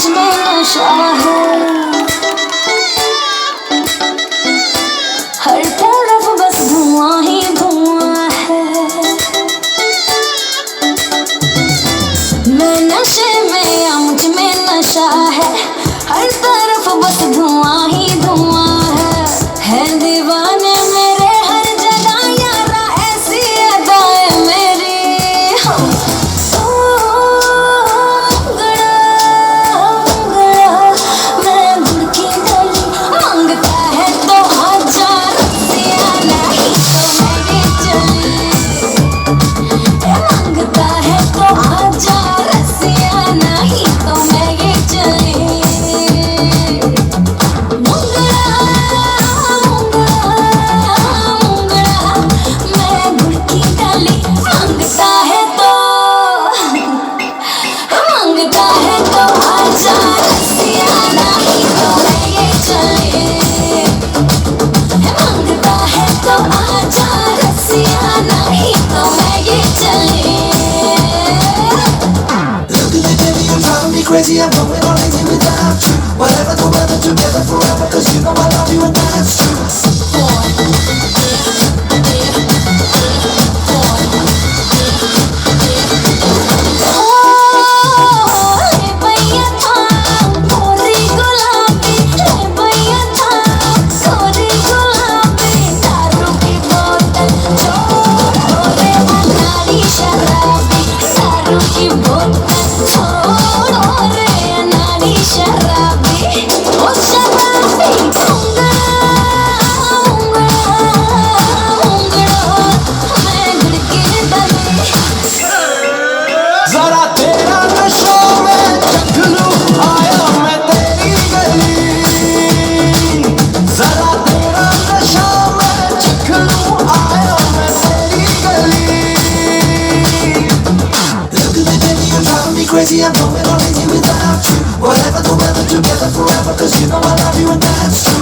में नशा है, हर तरफ बस धुआं ही धुआं है। मैं नशे में या मुझ में नशा है, हर तरफ बस धुआं ही धुआं है दीवाने मेरे हर जगह यारा ऐसी अदाएं मेरी। गड़ा मैं गुड़ की गली, मांगता है तो 1000 रस्सियाँ, नहीं तो मैं ये चली। मांगता है तो 1000 रस्सियाँ, नहीं तो मैं ये चली। Crazy, I'm going on lazy without you. Whatever the weather, together forever, cause you know I love you and that's true. Crazy, I'm going on lazy without you. Whatever the weather, together forever, cause you know I love you and that's true.